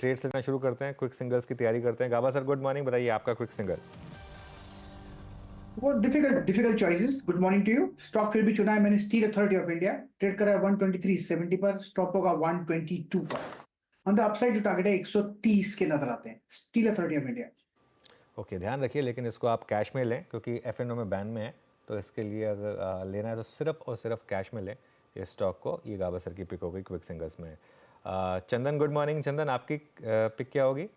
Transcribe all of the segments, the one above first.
Trades लेना शुरू करते हैं, क्विक सिंगल्स की तैयारी करते हैं। गाबा सर गुड मॉर्निंग, बताइए आपका क्विक सिंगल। वो difficult choices. Good morning to you. Stock फिर भी चुना है मैंने Steel Authority of India. Trade करा है 123.70 पर, स्टॉप होगा 122 पर। ऑन द अपसाइड जो टारगेट है 130 के नजर आते हैं Steel Authority of India. Okay, ध्यान रखिए लेकिन इसको आप कैश में लें क्योंकि एफ&ओ में बैन में है, तो इसके लिए अगर लेना है तो सिर्फ और सिर्फ कैश में लें इस स्टॉक को। ये गाबा सर की पिक हो गई क्विक सिंगल्स में। चंदन गुड मॉर्निंग। चंदन आपकी पिक क्या होगी?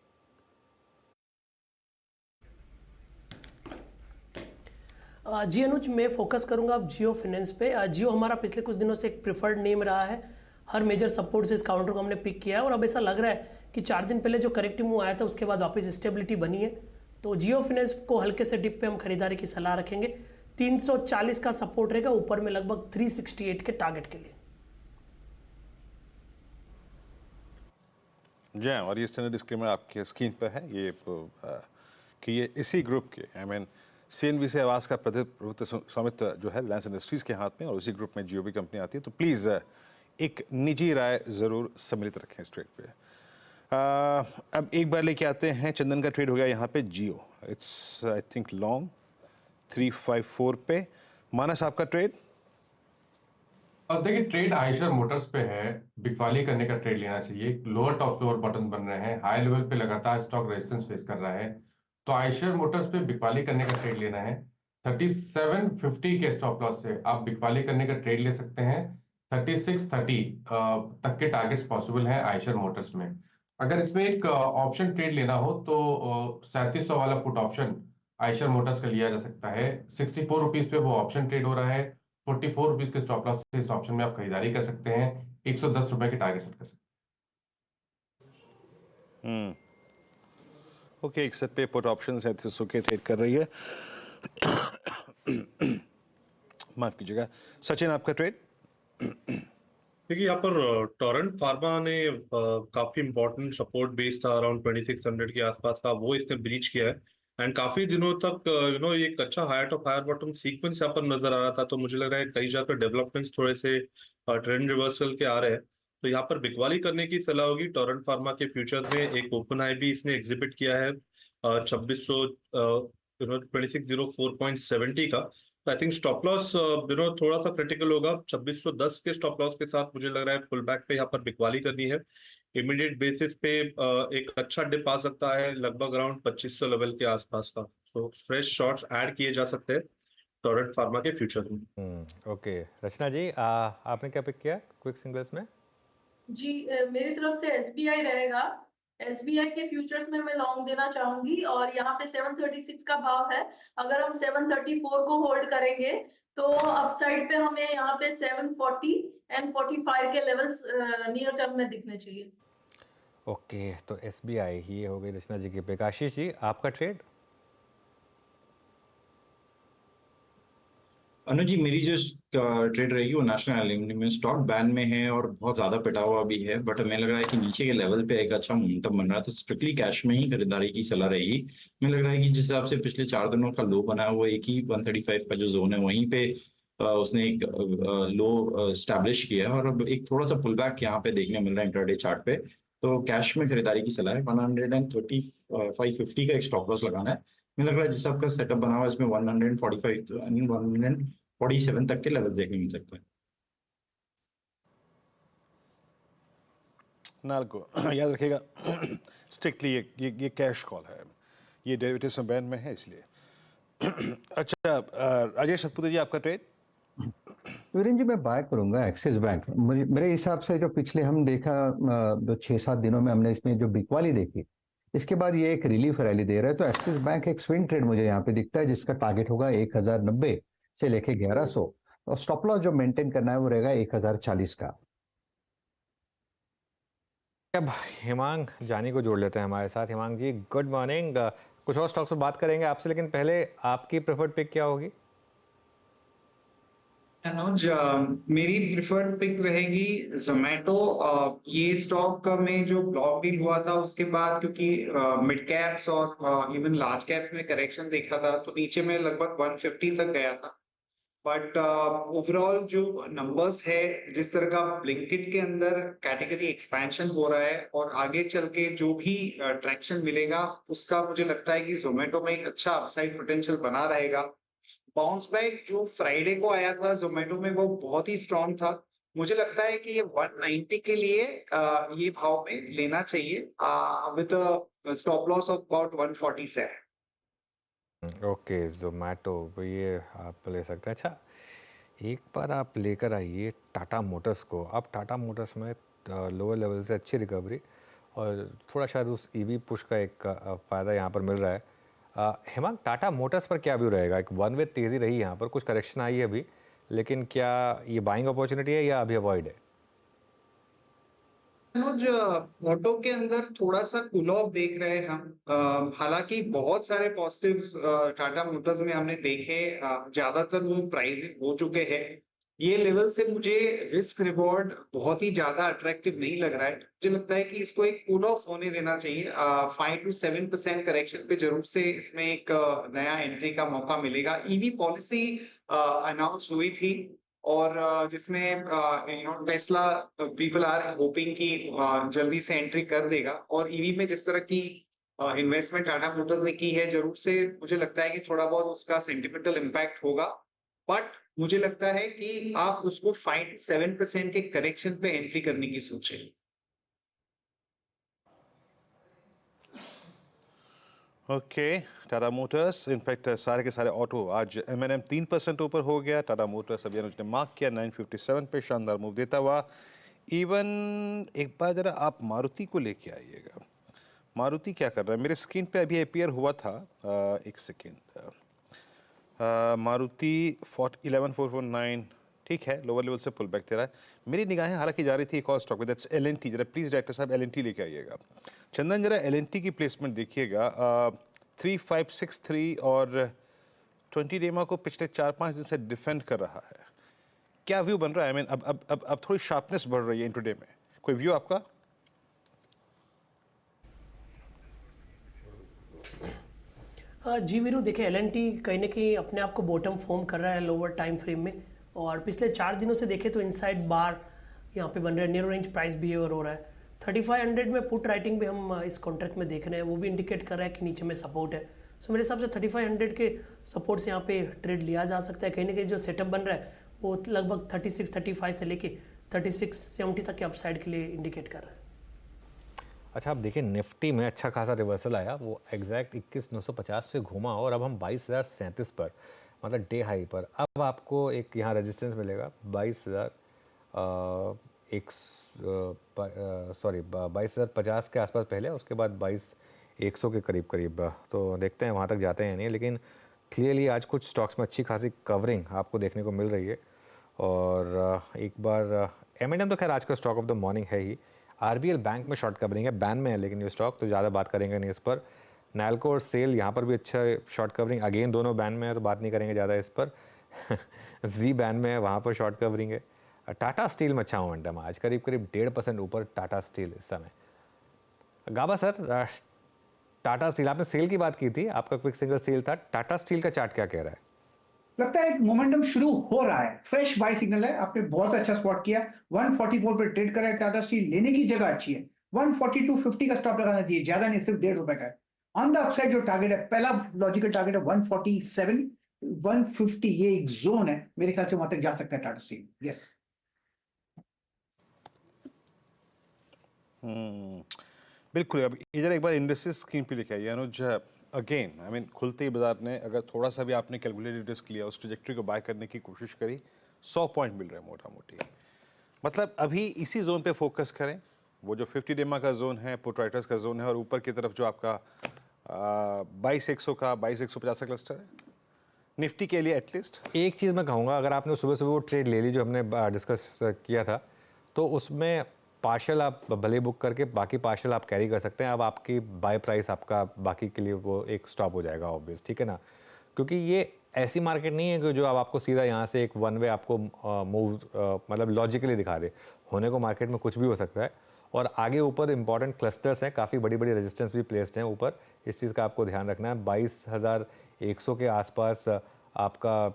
जी अनुज, मैं फोकस करूंगा अब जियो फाइनेंस पे। जियो हमारा पिछले कुछ दिनों से एक प्रिफर्ड नेम रहा है। हर मेजर सपोर्ट से इस काउंटर को हमने पिक किया है और अब ऐसा लग रहा है कि 4 दिन पहले जो करेक्टिव मूव आया था उसके बाद वापस स्टेबिलिटी बनी है। तो जियो फाइनेंस को हल्के से डिप पे हम खरीदारी की सलाह रखेंगे। 340 का सपोर्ट रहेगा, ऊपर में लगभग 368 के टारगेट के लिए। जय, और ये स्टैंडर्ड डिस्क्लेमर आपके स्क्रीन पर है ये कि ये इसी ग्रुप के CNBC से आवास का प्रभुत्व स्वामित्व जो है रिलायंस इंडस्ट्रीज के हाथ में, और उसी ग्रुप में जियो भी कंपनी आती है। तो प्लीज़ एक निजी राय ज़रूर सम्मिलित रखें इस ट्रेड पे। अब एक बार लेके आते हैं, चंदन का ट्रेड हो गया यहाँ पे जियो। इट्स आई थिंक लॉन्ग 354 पे। मानस आपका ट्रेड? अब देखिए, ट्रेड आयशर मोटर्स पे है। बिकवाली करने का ट्रेड लेना चाहिए। लोअर टॉप लोअर बॉटम बन रहे हैं, हाई लेवल पे लगातार स्टॉक रेजिस्टेंस फेस कर रहा है, तो आयशर मोटर्स पे बिकवाली करने का ट्रेड लेना है। 3750 के स्टॉप लॉस से आप बिकवाली करने का ट्रेड ले सकते हैं। 3630 तक के टारगेट्स पॉसिबल है आयशर मोटर्स में। अगर इसमें एक ऑप्शन ट्रेड लेना हो तो 3700 वाला पुट ऑप्शन आयशर मोटर्स का लिया जा सकता है। 64 रुपीज पे वो ऑप्शन ट्रेड हो रहा है। 44 रुपीज के स्टॉप लॉस से इस ऑप्शन में आप खरीदारी कर सकते हैं। 110 रुपए के टारगेट सेट कर सकते हैं। ओके, एक सेट पे पुट ऑप्शन है, तो के ट्रेड कर रही है। माफ कीजिएगा। सचिन आपका ट्रेड? देखिए, यहाँ पर टोरेंट फार्मा ने काफी इंपॉर्टेंट सपोर्ट बेस था अराउंड 2600 के आसपास का, वो इसने ब्रीच किया है। एंड काफी दिनों तक एक अच्छा higher top higher bottom sequence यहाँ पर नजर आ रहा था। तो मुझे लग रहा है कई जगह डेवलपमेंट्स थोड़े से ट्रेंड रिवर्सल के आ रहे हैं, तो यहाँ पर बिकवाली करने की सलाह होगी। टोरेंट फार्मा के फ्यूचर में एक ओपन हाई भी इसने एग्जिबिट किया है 2600 2604.70 का। आई थिंक स्टॉप लॉस थोड़ा सा क्रिटिकल होगा। 2610 के स्टॉप लॉस के साथ मुझे लग रहा है पुल बैक पे यहाँ पर बिकवाली करनी है। इमीडिएट बेसिस पे एक अच्छा डिप आ सकता है लगभग अराउंड 2500 लेवल के आसपास का। सो फ्रेश शॉट्स ऐड किए जा सकते हैं टोरेंट फार्मा के फ्यूचर में। ओके, रचना जी आपने क्या पिक किया क्विक सिंगल्स में? जी, मेरी तरफ से SBI रहेगा। SBI के फ्यूचर्स में मैं लॉन्ग देना चाहूंगी और यहाँ पे 736 का भाव है। अगर हम 734 को होल्ड करेंगे तो अपसाइड पे हमें यहाँ पे 740 एंड 45 के लेवल्स नियर टर्म में दिखने चाहिए। ओके, तो SBI ये हो गई रचना जी की पिक। आशीष जी आपका ट्रेड? अनुज जी, मेरी जो ट्रेड रहेगी वो नेशनल एल्यूमिनियम स्टॉक बैन में है और बहुत ज्यादा पिटा हुआ भी है, बट हमें लग रहा है कि नीचे के लेवल पे एक अच्छा मोमेंटम बन रहा है, तो स्ट्रिक्टली कैश में ही खरीदारी की सलाह रहेगी। हमें लग रहा है कि जिस हिसाब से पिछले 4 दिनों का लो बना हुआ एक ही 135 का जो जोन है वहीं पे उसने एक लो स्टैब्लिश किया है, और अब एक थोड़ा सा पुल बैक यहाँ पे देखने मिल रहा है इंट्राडे चार्ट पे। तो कैश में खरीदारी की सलाह है। 135.50 का एक स्टॉप लॉस लगाना है। मुझे लग रहा है जिस आपका सेटअप बना हुआ है इसमें 145 147 तक के लेवल देखने मिल सकते हैं। नाल्को याद रखिएगा, स्ट्रिक्टली ये कैश कॉल है, ये डेरिवेटिव्स में बैन में है इसलिए। अच्छा, राजेश सतपुते जी आपका ट्रेड? वीरेंद्र जी, मैं बाय करूंगा एक्सिस बैंक। मेरे हिसाब से जो पिछले हम देखा जो 6-7 दिनों में हमने इसमें जो बिकवाली देखी, इसके बाद ये एक रिलीफ रैली दे रहा है। तो एक्सिस बैंक एक स्विंग ट्रेड मुझे यहाँ पे दिखता है, जिसका टारगेट होगा 1090 से लेके 1100, और स्टॉप लॉस जो मेंटेन करना है वो रहेगा 1040 का। अब हिमांग जानी को जोड़ लेते हैं हमारे साथ। हिमांग जी गुड मॉर्निंग। कुछ और स्टॉक्स पर बात करेंगे आपसे, लेकिन पहले आपकी प्रेफर्ड पिक क्या होगी? अनुज, मेरी प्रिफर्ड पिक रहेगी जोमेटो। ये स्टॉक में जो ब्लॉक डील हुआ था उसके बाद, क्योंकि मिड कैप्स और इवन लार्ज कैप में करेक्शन देखा था, तो नीचे में लगभग 150 तक गया था। बट ओवरऑल जो नंबर्स है, जिस तरह का ब्लिंकिट के अंदर कैटेगरी एक्सपेंशन हो रहा है और आगे चल के जो भी ट्रैक्शन मिलेगा, उसका मुझे लगता है कि जोमेटो में एक अच्छा अपसाइड पोटेंशियल बना रहेगा। बाउंस बैक जो फ्राइडे को आया था जोमेटो में, वो बहुत ही स्ट्रांग था। मुझे लगता है कि ये 190 के लिए ये भाव में लेना चाहिए with stop loss of about 147। Okay, Zomato ये आप ले सकते हैं। अच्छा, एक बार आप लेकर आइए टाटा मोटर्स को। अब टाटा मोटर्स में लोअर लेवल से अच्छी रिकवरी और थोड़ा शायद उस ईवी पुश का एक फ़ायदा यहाँ पर मिल रहा है। हेमंत, टाटा मोटर्स पर क्या व्यू रहेगा? एक वन वे तेज़ी रही यहाँ पर, कुछ करेक्शन आई है अभी, लेकिन क्या ये बाइंग अपॉर्चुनिटी है या अभी अवॉइड है? अनुज, ऑटो के अंदर थोड़ा सा कूल ऑफ देख रहे हैं हम। हालांकि बहुत सारे पॉजिटिव्स टाटा मोटर्स में हमने देखे, ज्यादातर वो प्राइसिंग हो चुके हैं। ये लेवल से मुझे रिस्क रिवॉर्ड बहुत ही ज्यादा अट्रैक्टिव नहीं लग रहा है। मुझे लगता है कि इसको एक कूल ऑफ होने देना चाहिए। 5 to 7% करेक्शन पे जरूर से इसमें एक नया एंट्री का मौका मिलेगा। ईवी पॉलिसी अनाउंस हुई थी और जिसमें टेस्ला पीपल आर होपिंग कि जल्दी से एंट्री कर देगा। और ईवी में जिस तरह की इन्वेस्टमेंट टाटा मोटर्स ने की है, जरूर से मुझे लगता है कि थोड़ा बहुत उसका सेंटिमेंटल इम्पैक्ट होगा। बट मुझे लगता है कि आप उसको 5 to 7% के करेक्शन पे एंट्री करने की सोचें। ओके, टाटा मोटर्स इनफैक्ट सारे के सारे ऑटो आज M&M 3% ऊपर हो गया। टाटा मोटर्स अभी अनुज ने मार्क किया 957 पे, शानदार मूव देता हुआ। इवन एक बार जरा आप मारुति को लेके आइएगा। मारुति क्या कर रहा है? मेरे स्क्रीन पे अभी अपीयर हुआ था, एक सेकेंड। मारुति 11449 ठीक है, लोअर लेवल से पुल बैक दे रहा है। मेरी निगाहें हालांकि जा रही थी एक और स्टॉक में, दैट्स L&T। जरा प्लीज डायरेक्टर साहब L&T लेके आइएगा। चंदन जरा L&T की प्लेसमेंट देखिएगा। 3563 और 20 डेमा को पिछले 4-5 दिन से डिफेंड कर रहा है। क्या व्यू बन रहा है? आई मीन अब थोड़ी शार्पनेस बढ़ रही है इंट्राडे में, कोई व्यू आपका? जी वीरू, देखिए L&T कहीं ना कहीं अपने आप को बॉटम फॉर्म कर रहा है लोअर टाइम फ्रेम में, और पिछले 4 दिनों से देखें तो इनसाइड बार यहाँ पे बन रहा है, नियर रेंज प्राइस बिहेवियर हो रहा है। 3500 में पुट राइटिंग भी हम इस कॉन्ट्रैक्ट में देख रहे हैं, वो भी इंडिकेट कर रहा है कि नीचे में सपोर्ट है। सो मेरे हिसाब से 3500 के सपोर्ट से यहाँ पे ट्रेड लिया जा सकता है। कहीं ना कहीं जो सेटअप बन रहा है वो लगभग 36-35 से लेके 36-70 तक के अपसाइड के लिए इंडिकेट कर रहा है। अच्छा, आप देखिए निफ्टी में अच्छा खासा रिवर्सल आया, वो एग्जैक्ट 21,950 से घूमा और अब हम 22,037 पर, मतलब डे हाई पर। अब आपको एक यहाँ रेजिस्टेंस मिलेगा 22,050 के आसपास पहले, उसके बाद 22,100 के करीब करीब। तो देखते हैं वहाँ तक जाते हैं नहीं, लेकिन क्लियरली आज कुछ स्टॉक्स में अच्छी खासी कवरिंग आपको देखने को मिल रही है। और एक बार M&M तो खैर आज का स्टॉक ऑफ द मॉर्निंग है ही। RBL बैंक में शॉर्ट कवरिंग है, बैन में है लेकिन ये स्टॉक, तो ज़्यादा बात करेंगे नहीं इस पर। नैल्को और सेल यहाँ पर भी अच्छा शॉर्ट कवरिंग, अगेन दोनों बैन में है तो बात नहीं करेंगे ज़्यादा इस पर। जी बैन में है, वहाँ पर शॉर्ट कवरिंग है। टाटा स्टील में अच्छा मोमेंटम आज, करीब करीब 1.5% ऊपर टाटा स्टील इस समय। गाबा सर, टाटा स्टील, आपने सेल की बात की थी, आपका क्विक सिंगल सेल था। टाटा स्टील का चार्ट क्या कह रहा है? लगता है एक मोमेंटम शुरू हो रहा है, फ्रेश बाय सिग्नल है। आपने बहुत अच्छा स्पॉट किया, 144 पर ट्रेड करा है टाटा स्टील, लेने की जगह अच्छी है। 142.50 का स्टॉप लगाना चाहिए, ज्यादा नहीं, सिर्फ ₹1.5 का है। ऑन द अपसाइड जो टारगेट है, पहला लॉजिकल टारगेट है 147, 150, ये एक जोन है, मेरे ख्याल से वहां तक जा सकता है टाटा स्टील। यस। बिल्कुल। अब इधर एक बार इंडस्ट्रीज स्क्रीन पे लेके आइए अनुज। अगेन आई मीन खुलते ही बाजार ने अगर थोड़ा सा भी आपने कैलकुलेटेड रिस्क लिया, उस ट्रैजेक्टरी को बाय करने की कोशिश करी, 100 पॉइंट मिल रहे हैं मोटा मोटी। मतलब अभी इसी जोन पे फोकस करें, वो जो 50 डेमा का जोन है, पुट राइटर्स का जोन है, और ऊपर की तरफ जो आपका 22,100 का 22,150 का क्लस्टर है निफ्टी के लिए एटलीस्ट। एक चीज़ मैं कहूँगा, अगर आपने सुबह सुबह वो ट्रेड ले ली जो हमने डिस्कस किया था, तो उसमें पार्शल आप भले बुक करके बाकी पार्शल आप कैरी कर सकते हैं। अब आपकी बाय प्राइस आपका बाकी के लिए वो एक स्टॉप हो जाएगा ऑब्वियस, ठीक है ना, क्योंकि ये ऐसी मार्केट नहीं है कि जो अब आपको सीधा यहाँ से एक वन वे आपको मूव मतलब लॉजिकली दिखा दे। होने को मार्केट में कुछ भी हो सकता है, और आगे ऊपर इंपॉर्टेंट क्लस्टर्स हैं, काफ़ी बड़ी बड़ी रेजिस्टेंस भी प्लेस्ड हैं ऊपर, इस चीज़ का आपको ध्यान रखना है। 22,100 के आसपास आपका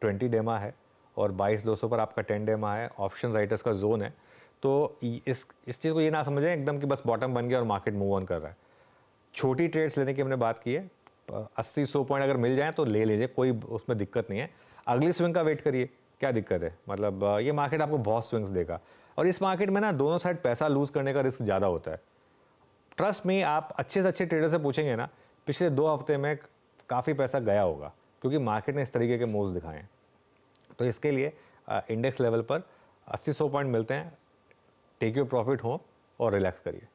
20 डेमा है और 22,200 पर आपका 10 डेमा है, ऑप्शन राइटर्स का जोन है। तो इस चीज़ को ये ना समझें एकदम कि बस बॉटम बन गया और मार्केट मूव ऑन कर रहा है। छोटी ट्रेड्स लेने की हमने बात की है, 80-100 पॉइंट अगर मिल जाए तो ले लीजिए, कोई उसमें दिक्कत नहीं है। अगली स्विंग का वेट करिए, क्या दिक्कत है? मतलब ये मार्केट आपको बहुत स्विंग्स देगा और इस मार्केट में ना दोनों साइड पैसा लूज़ करने का रिस्क ज़्यादा होता है। ट्रस्ट में आप अच्छे से अच्छे ट्रेडर से पूछेंगे ना, पिछले 2 हफ्ते में काफ़ी पैसा गया होगा क्योंकि मार्केट ने इस तरीके के मूव्स दिखाए हैं। तो इसके लिए इंडेक्स लेवल पर 80-100 पॉइंट मिलते हैं, टेक योर प्रॉफिट हो और रिलैक्स करिए।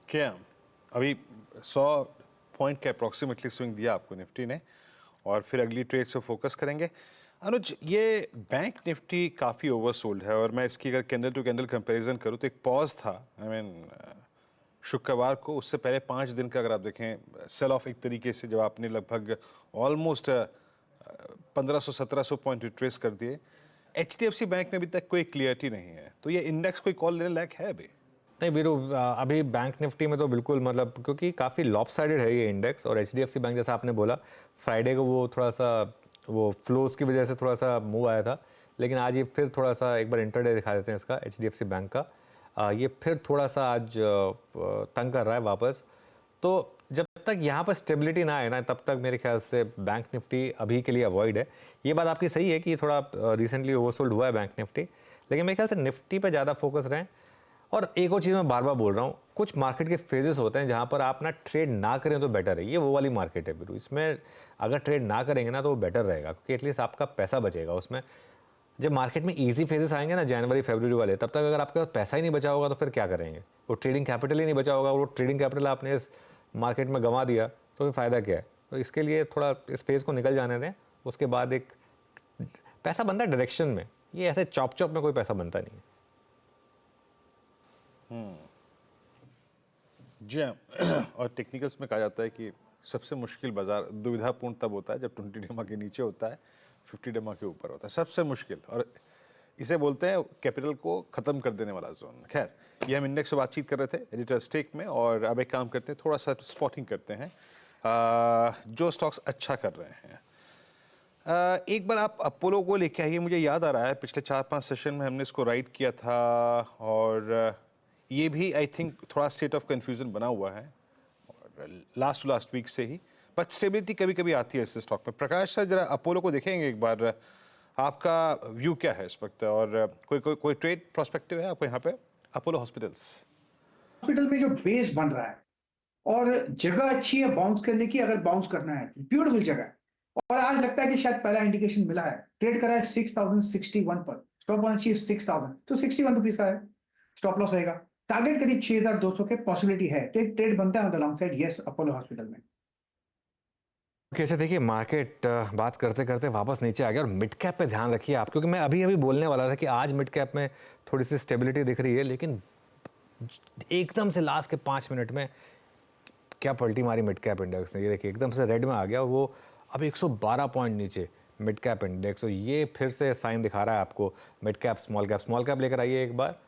क्या अभी 100 पॉइंट के अप्रॉक्सीमेटली स्विंग दिया आपको निफ्टी ने और फिर अगली ट्रेड से फोकस करेंगे। अनुज, ये बैंक निफ्टी काफ़ी ओवरसोल्ड है और मैं इसकी अगर कैंडल टू कैंडल कंपैरिजन करूँ तो एक पॉज था, आई मीन शुक्रवार को, उससे पहले 5 दिन का अगर आप देखें सेल ऑफ एक तरीके से जब आपने लगभग ऑलमोस्ट 1500-1700 पॉइंट रिट्रेस कर दिए। HDFC बैंक में अभी तक कोई क्लियरिटी नहीं है, तो ये इंडेक्स कोई कॉल लेने लायक है अभी? नहीं वीरू, अभी बैंक निफ्टी में तो बिल्कुल मतलब क्योंकि काफ़ी लॉपसाइडेड है ये इंडेक्स और HDFC बैंक जैसा आपने बोला फ्राइडे को वो थोड़ा सा वो फ्लोज की वजह से थोड़ा सा मूव आया था, लेकिन आज ये फिर थोड़ा सा एक बार इंटरडे दिखा देते हैं इसका HDFC बैंक का, ये फिर थोड़ा सा आज तंग कर रहा है वापस। तो जब तक यहाँ पर स्टेबिलिटी ना आए ना तब तक मेरे ख्याल से बैंक निफ्टी अभी के लिए अवॉइड है। ये बात आपकी सही है कि थोड़ा रिसेंटली ओवरसोल्ड हुआ है बैंक निफ्टी, लेकिन मेरे ख्याल से निफ्टी पर ज़्यादा फोकस रहें। और एक और चीज़ मैं बार बार बोल रहा हूँ, कुछ मार्केट के फेजेस होते हैं जहाँ पर आप ना ट्रेड ना करें तो बेटर है। ये वो वाली मार्केट है बिल्कुल, इसमें अगर ट्रेड ना करेंगे ना तो वो बेटर रहेगा क्योंकि एटलीस्ट आपका पैसा बचेगा उसमें। जब मार्केट में इजी फेजेस आएंगे ना जनवरी फरवरी वाले, तब तक अगर आपके पास पैसा ही नहीं बचा होगा तो फिर क्या करेंगे? वो ट्रेडिंग कैपिटल ही नहीं बचा होगा, वो ट्रेडिंग कैपिटल आपने इस मार्केट में गंवा दिया तो फिर फ़ायदा क्या है? तो इसके लिए थोड़ा इस फेज़ को निकल जाने दें, उसके बाद एक पैसा बनता है डायरेक्शन में, ये ऐसे चॉप चॉप में कोई पैसा बनता नहीं है। जी हाँ, और टेक्निकल्स में कहा जाता है कि सबसे मुश्किल बाजार दुविधापूर्ण तब होता है जब 20 डेमा के नीचे होता है, 50 डेमा के ऊपर होता है, सबसे मुश्किल। और इसे बोलते हैं कैपिटल को ख़त्म कर देने वाला जोन। खैर, ये हम इंडेक्स से बातचीत कर रहे थे एडिटर स्टेक में, और अब एक काम करते हैं, थोड़ा सा स्पॉटिंग करते हैं जो स्टॉक्स अच्छा कर रहे हैं। एक बार आप अपोलो को लेके आइए। मुझे याद आ रहा है पिछले 4-5 सेशन में हमने इसको राइट किया था और ये भी आई थिंक थोड़ा स्टेट ऑफ कन्फ्यूजन बना हुआ है लास्ट वीक से ही, बट स्टेबिलिटी कभी कभी आती है इस स्टॉक में। प्रकाश सर, जरा अपोलो को देखेंगे एक बार, आपका व्यू क्या है इस वक्त और कोई ट्रेड प्रोस्पेक्टिव है आपको यहाँ पे? अपोलो हॉस्पिटल में जो बेस बन रहा है और जगह अच्छी है बाउंस करने की, अगर बाउंस करना है ब्यूटीफुल जगह है। और आज लगता है कि शायद पहला इंडिकेशन मिला है, ट्रेड करा है 6061 पर, स्टॉप होना चाहिए 6000, तो 61 रुपीज का है, स्टॉप लॉस रहेगा। टारगेट करीब 6200 के पॉसिबिलिटी है, तो एक ट्रेड बनता है on the long side yes Apollo hospital में। कैसे देखिए मार्केट बात करते करते वापस नीचे आ गया और मिड कैप पे ध्यान रखिए आप, क्योंकि मैं अभी बोलने वाला था कि आज मिड कैप में थोड़ी सी स्टेबिलिटी दिख रही है, लेकिन एकदम से लास्ट के 5 मिनट में क्या पलटी मारी मिड कैप इंडेक्स ने। ये देखिए एकदम से रेड में आ गया और वो अब 112 पॉइंट नीचे मिड कैप इंडेक्स। तो ये फिर से साइन दिखा रहा है आपको मिड कैप स्मॉल कैप लेकर आइए एक बार।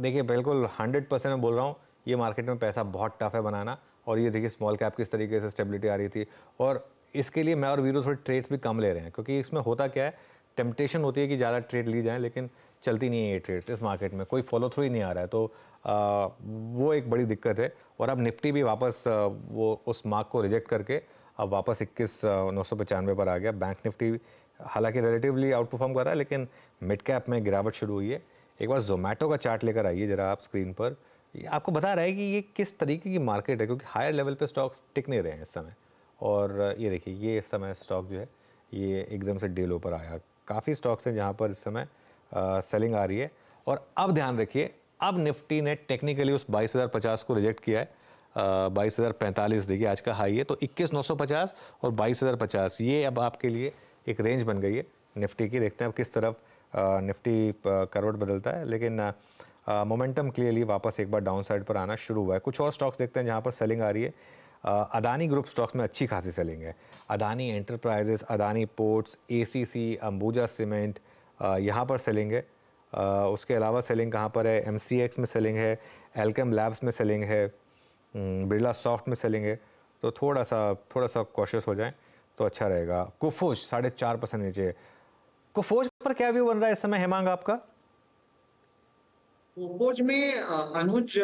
देखिए बिल्कुल 100% मैं बोल रहा हूँ, ये मार्केट में पैसा बहुत टफ है बनाना। और ये देखिए स्मॉल कैप किस तरीके से स्टेबिलिटी आ रही थी, और इसके लिए मैं और वीरू थोड़ी ट्रेड्स भी कम ले रहे हैं, क्योंकि इसमें होता क्या है, टेम्पटेशन होती है कि ज़्यादा ट्रेड ली जाए, लेकिन चलती नहीं है ये ट्रेड्स इस मार्केट में, कोई फॉलो थ्रू ही नहीं आ रहा है। तो वो एक बड़ी दिक्कत है। और अब निफ्टी भी वापस वो उस मार्क को रिजेक्ट करके अब वापस 21,995 पर आ गया। बैंक निफ्टी हालांकि रिलेटिवली आउट परफॉर्म कर रहा है, लेकिन मिड कैप में गिरावट शुरू हुई है। एक बार जोमेटो का चार्ट लेकर आइए जरा आप स्क्रीन पर, ये आपको बता रहा है कि ये किस तरीके की मार्केट है, क्योंकि हायर लेवल पे स्टॉक्स टिक नहीं रहे हैं इस समय। और ये देखिए ये इस समय स्टॉक जो है ये एकदम से डे लो पर आया। काफ़ी स्टॉक्स हैं जहाँ पर इस समय सेलिंग आ रही है। और अब ध्यान रखिए, अब निफ्टी ने टेक्निकली उस 22,050 को रिजेक्ट किया है। 22,045 देखिए आज का हाई है, तो 21,950 और 22,050 ये अब आपके लिए एक रेंज बन गई है निफ्टी की। देखते हैं अब किस तरफ निफ्टी करवट बदलता है, लेकिन मोमेंटम क्लियरली वापस एक बार डाउन साइड पर आना शुरू हुआ है। कुछ और स्टॉक्स देखते हैं जहाँ पर सेलिंग आ रही है। अदानी ग्रुप स्टॉक्स में अच्छी खासी सेलिंग है। Adani enterprises, Adani ports, ACC, Ambuja cement, यहाँ पर सेलिंग है। उसके अलावा सेलिंग कहाँ पर है, MCX में सेलिंग है, एल्केम लैब्स में सेलिंग है, बिरला सॉफ्ट में सेलिंग है। तो थोड़ा सा कॉशियस हो जाएं तो अच्छा रहेगा। कोफोज 4.5% नीचे। कोफोज पर क्या व्यू बन रहा है इस समय हेमांग आपका? कोफोज में अनुज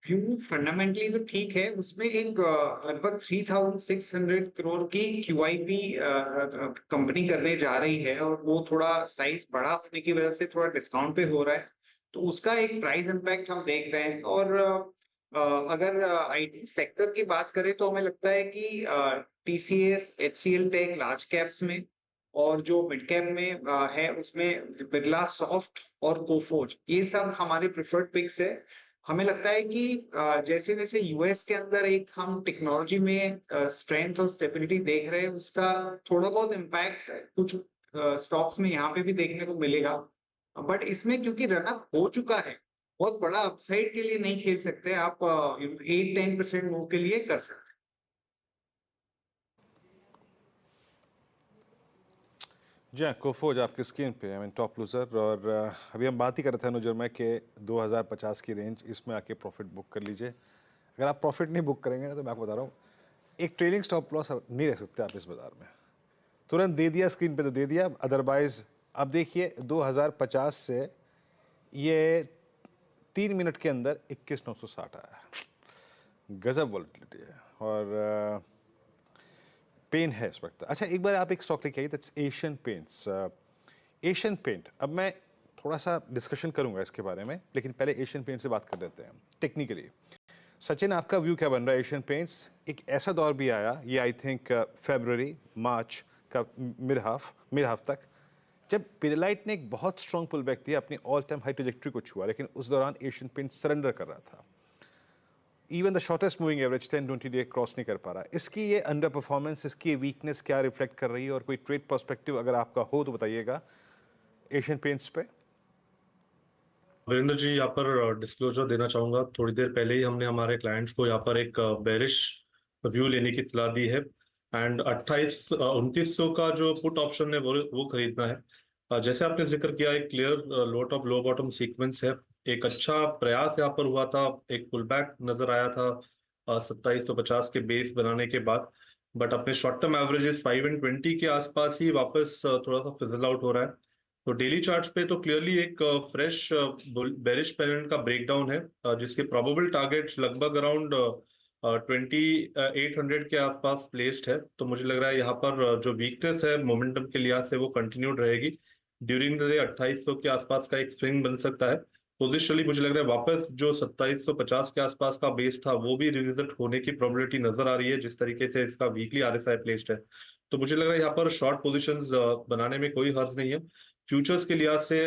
व्यू फंडामेंटली तो ठीक है, उसमें एक लगभग 3600 करोड़ की QIP कंपनी करने जा रही है और वो थोड़ा साइज बड़ा होने की वजह से थोड़ा डिस्काउंट पे हो रहा है, तो उसका एक प्राइस इम्पैक्ट हम देख रहे हैं। और अगर IT सेक्टर की बात करें तो हमें लगता है कि TCS, HCL tech large caps में और जो मिड कैप में है उसमें बिरला सॉफ्ट और कोफोज, ये सब हमारे प्रिफर्ड पिक्स है। हमें लगता है कि जैसे जैसे US के अंदर एक हम टेक्नोलॉजी में स्ट्रेंथ और स्टेबिलिटी देख रहे हैं, उसका थोड़ा बहुत इम्पैक्ट कुछ स्टॉक्स में यहाँ पे भी देखने को मिलेगा। बट इसमें क्योंकि रनअप हो चुका है, बहुत बड़ा अपसाइड के लिए नहीं खेल सकते आप, 8-10% मूव के लिए कर सकते हैं। जी हाँ, कोफोज आपकी स्क्रीन पे, आई मीन टॉप लूजर। और अभी हम बात ही कर रहे थे अनुजर में कि 2050 की रेंज, इसमें आके प्रॉफिट बुक कर लीजिए। अगर आप प्रॉफिट नहीं बुक करेंगे ना तो मैं आपको बता रहा हूँ, एक ट्रेलिंग स्टॉप लॉस नहीं रह सकते आप इस बाजार में। तुरंत दे दिया स्क्रीन पे तो दे दिया, अदरवाइज अब देखिए 2050 से ये 3 मिनट के अंदर 21,960 आया। गजब वॉलेटिलिटी है और पेन है इस वक्त। अच्छा, एक बार आप एक स्टॉक लेके आइए, that's Asian Paints. Asian Paint, अब मैं थोड़ा सा डिस्कशन करूंगा इसके बारे में, लेकिन पहले एशियन पेंट से बात कर लेते हैं टेक्निकली। सचिन, आपका व्यू क्या बन रहा है एशियन पेंट्स? एक ऐसा दौर भी आया, ये आई थिंक फरवरी मार्च का मिड हाफ तक, जब पिडिलाइट ने एक बहुत स्ट्रॉन्ग पुल बैक दिया, अपनी ऑल टाइम हाई ट्रैजेक्टरी को छुआ, लेकिन उस दौरान एशियन पेंट सरेंडर कर रहा था। Even the shortest moving average 10-20 day cross नहीं कर पा रहा। इसकी ये अंडर परफॉर्मेंस, इसकी वीकनेस क्या रिफ्लेक्ट कर रही है, और कोई ट्रेड पर्सपेक्टिव अगर आपका हो तो बताइएगा एशियन पेंट्स पे। वीरेंद्र जी, यहाँ पर डिस्क्लोजर देना चाहूंगा। थोड़ी देर पहले ही हमने हमारे क्लाइंट्स को यहाँ पर एक बेरिश व्यू लेने की सलाह दी है एंड 2900 का जो पुट ऑप्शन है वो खरीदना है। जैसे आपने जिक्र किया, एक क्लियर लो टॉप लो बॉटम सीक्वेंस है, एक अच्छा प्रयास यहाँ पर हुआ था, एक पुल बैक नजर आया था 2750 के बेस बनाने के बाद, बट अपने शॉर्ट टर्म एवरेजेस 5 and 20 के आसपास ही वापस थोड़ा सा फिजल आउट हो रहा है। तो डेली चार्ट्स पे तो क्लियरली एक फ्रेश बेरिश पेरेंट का ब्रेकडाउन है, जिसके प्रोबेबल टारगेट्स लगभग अराउंड 2800 के आसपास प्लेस्ड है। तो मुझे लग रहा है यहाँ पर जो वीकनेस है मोमेंटम के लिहाज से वो कंटिन्यूड रहेगी। ड्यूरिंग द डे 2800 के आसपास का एक स्विंग बन सकता है। पोजिशनली मुझे लग रहा है वापस जो 2750 के आसपास का बेस था वो भी रिविजिट होने की प्रोबेबिलिटी नजर आ रही है, जिस तरीके से इसका वीकली RSI प्लेस्ड है। तो मुझे लग रहा है यहाँ पर शॉर्ट पोजीशंस बनाने में कोई हर्ज नहीं है। फ्यूचर्स के लिहाज से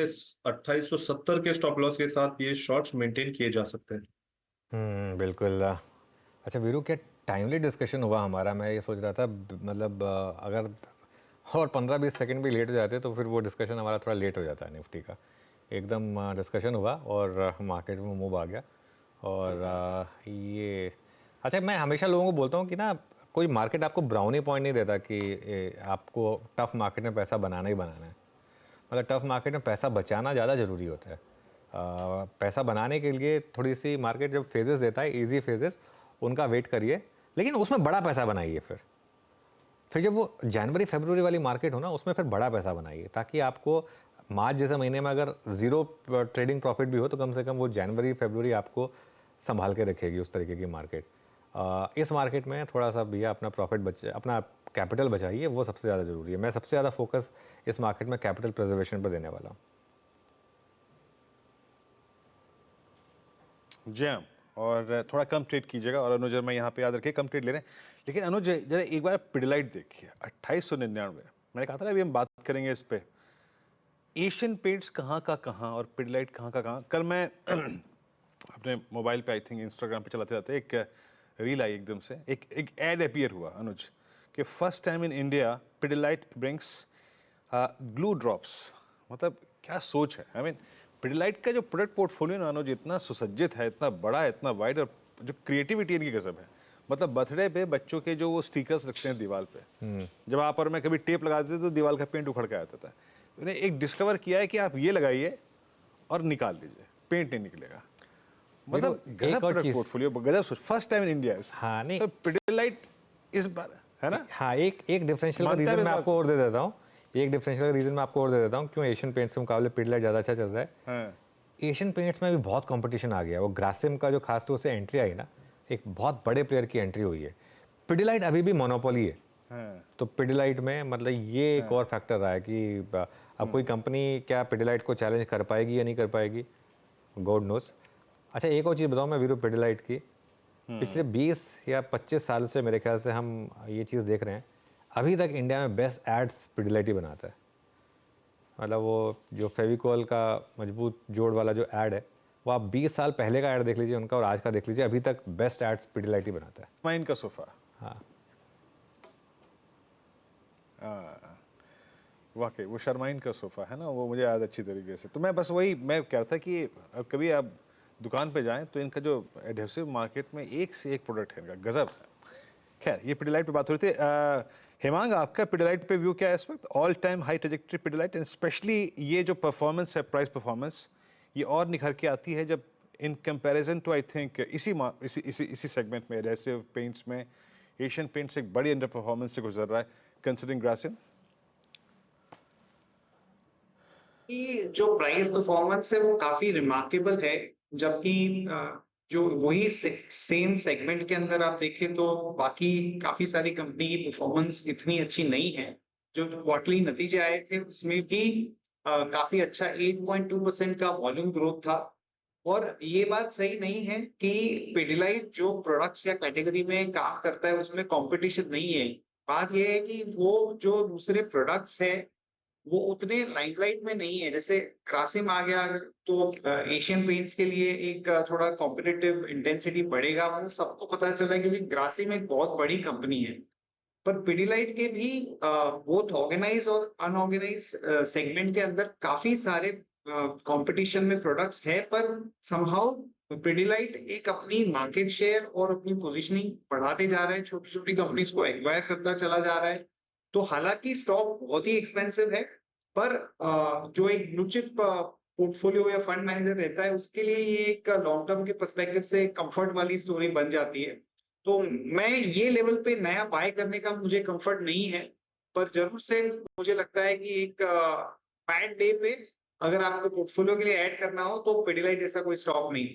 2870 के स्टॉप लॉस के साथ ये शॉर्ट्स मेंटेन किए जा सकते हैं। बिल्कुल। अच्छा वीरू, क्या टाइमली डिस्कशन हुआ हमारा? मैं ये सोच रहा था, मतलब अगर और 15-20 सेकंड भी लेट हो जाते तो फिर वो डिस्कशन हमारा थोड़ा लेट हो जाता है निफ्टी का। एकदम डिस्कशन हुआ और मार्केट में मूव आ गया। और ये अच्छा, मैं हमेशा लोगों को बोलता हूँ कि ना, कोई मार्केट आपको ब्राउनी पॉइंट नहीं देता कि आपको टफ मार्केट में पैसा बनाना ही बनाना है। मतलब टफ मार्केट में पैसा बचाना ज़्यादा ज़रूरी होता है। पैसा बनाने के लिए थोड़ी सी मार्केट जब फेजेस देता है, इजी फेजेस, उनका वेट करिए, लेकिन उसमें बड़ा पैसा बनाइए। फिर जब वो जनवरी फरवरी वाली मार्केट हो ना, उसमें फिर बड़ा पैसा बनाइए, ताकि आपको मार्च जैसे महीने में अगर ज़ीरो ट्रेडिंग प्रॉफिट भी हो तो कम से कम वो जनवरी फरवरी आपको संभाल के रखेगी उस तरीके की मार्केट। इस मार्केट में थोड़ा सा भैया अपना प्रॉफिट बचे, अपना कैपिटल बचाइए, वो सबसे ज़्यादा ज़रूरी है। मैं सबसे ज़्यादा फोकस इस मार्केट में कैपिटल प्रिजर्वेशन पर देने वाला हूँ। जी हाँ, और थोड़ा कम ट्रेड कीजिएगा। और अनुज, मैं यहाँ पे याद रखिए कम ट्रेड ले रहे हैं, लेकिन अनुज जरा एक बार पिडिलाइट देखिए 2899। मैंने कहा था ना अभी हम बात करेंगे इस पे। एशियन पेंट्स कहाँ का कहाँ और पिडिलाइट कहाँ का कहाँ। कल मैं अपने मोबाइल पे, आई थिंक इंस्टाग्राम पे चलाते जाते एक रील आई, एकदम से एक एड अपीयर हुआ अनुज कि first time in India Pidilite brings glue drops. मतलब क्या सोच है। आई मीन पिडिलाइट का जो प्रोडक्ट पोर्टफोलियो ना अनुज, इतना सुसज्जित है, इतना बड़ा है, इतना वाइड, और जो क्रिएटिविटी इनकी गजब है। मतलब बर्थडे पे बच्चों के जो वो स्टिकर्स रखते हैं दीवार पे, जब आप और मैं कभी टेप लगाते थे तो दीवार का पेंट उखड़ के आता था। उन्हें एक डिस्कवर किया है कि आप ये लगाइए और निकाल दीजिए, पेंट नहीं निकलेगा। मतलब गजब प्रोडक्ट पोर्टफोलियो, गजब सोच, फर्स्ट टाइम इन इंडिया। हाँ नहीं, तो पिडिलाइट इस बार, है ना? हाँ, एक डिफरेंशियल का मानते हैं रीजन इस मैं बात आपको और दे देता हूँ। एक डिफरेंशियल का रीजन मैं आपको और दे देता हूँ क्यों एशियन पेंट्स के मुकाबले पिडिलाइट ज़्यादा अच्छा चल रहा है। हाँ, एशियन पेंट्स में भी बहुत कंपटीशन आ गया। वो ग्रासिम का जो खास तौर से एंट्री आई ना, एक बहुत बड़े प्लेयर की एंट्री हुई है। पिडिलाइट अभी भी मोनोपोली है। हाँ, तो पिडिलाइट में मतलब ये एक और फैक्टर रहा है कि अब कोई कंपनी क्या पिडिलाइट को चैलेंज कर पाएगी या नहीं कर पाएगी, गॉड नोस। अच्छा, एक और चीज़ बताऊँ मैं वीरू पिडिलाइट की, पिछले 20 या 25 साल से मेरे ख्याल से हम ये चीज़ देख रहे हैं, अभी तक इंडिया में बेस्ट एड्स पिडिलाइट ही बनाता है। मतलब वो जो फेविकॉल का मजबूत जोड़ वाला जो ऐड है, वो आप 20 साल पहले का ऐड देख लीजिए उनका और आज का देख लीजिए, अभी तक बेस्ट एड्स पिडिलाइट ही बनाता है। माइन का सोफा। हाँ, वाकई वो शर्माइन का सोफ़ा है ना, वो मुझे याद अच्छी तरीके से। तो मैं बस वही मैं कह रहा था कि अब कभी आप दुकान पे जाएं तो इनका जो एडहेसिव मार्केट में एक से एक प्रोडक्ट है इनका, गजब है। खैर, ये पिडिलाइट पे बात हो रही थी। हेमांग, आपका पिडिलाइट पे व्यू क्या है इस वक्त? All time high trajectory Pidilite, and specially ये जो परफॉर्मेंस है, प्राइस परफॉर्मेंस, ये और निखर के आती है जब in comparison to I think इसी सेगमेंट में एडहेसिव पेंट्स में एशियन पेंट्स एक बड़ी अंडर परफॉर्मेंस से गुजर रहा है कंसिडरिंग ग्रासिम। कि जो प्राइस परफॉर्मेंस है वो काफी रिमार्केबल है, जबकि जो वही सेम सेगमेंट के अंदर आप देखें तो बाकी काफी सारी कंपनी की परफॉर्मेंस इतनी अच्छी नहीं है। जो क्वार्टरली नतीजे आए थे उसमें भी काफी अच्छा 8.2% का वॉल्यूम ग्रोथ था। और ये बात सही नहीं है कि पिडिलाइट जो प्रोडक्ट्स या कैटेगरी में काम करता है उसमें कंपटीशन नहीं है। बात ये है कि वो जो दूसरे प्रोडक्ट्स है वो उतने लाइमलाइट में नहीं है। जैसे ग्रासिम आ गया तो एशियन पेंट्स के लिए एक थोड़ा कॉम्पिटिटिव इंटेंसिटी बढ़ेगा, वो सबको पता चला क्योंकि ग्रासिम एक बहुत बड़ी कंपनी है। पर पिडिलाइट के भी बोथ ऑर्गेनाइज और अनऑर्गेनाइज सेगमेंट के अंदर काफी सारे कंपटीशन में प्रोडक्ट्स है, पर समहाउ पिडिलाइट एक अपनी मार्केट शेयर और अपनी पोजीशनिंग बढ़ाते जा रहा है, छोटी छोटी कंपनीज को एक्वायर करता चला जा रहा है। तो हालांकि स्टॉक बहुत ही एक्सपेंसिव है, पर जो एक ब्लू चिप पोर्टफोलियो या फंड मैनेजर रहता है उसके लिए ये एक लॉन्ग टर्म के पर्सपेक्टिव से कंफर्ट वाली स्टोरी बन जाती है। तो मैं ये लेवल पे नया बाय करने का मुझे कंफर्ट नहीं है, पर जरूर से मुझे लगता है कि एक बैड डे पे अगर आपको पोर्टफोलियो के लिए ऐड करना हो तो पिडिलाइट जैसा कोई स्टॉक नहीं।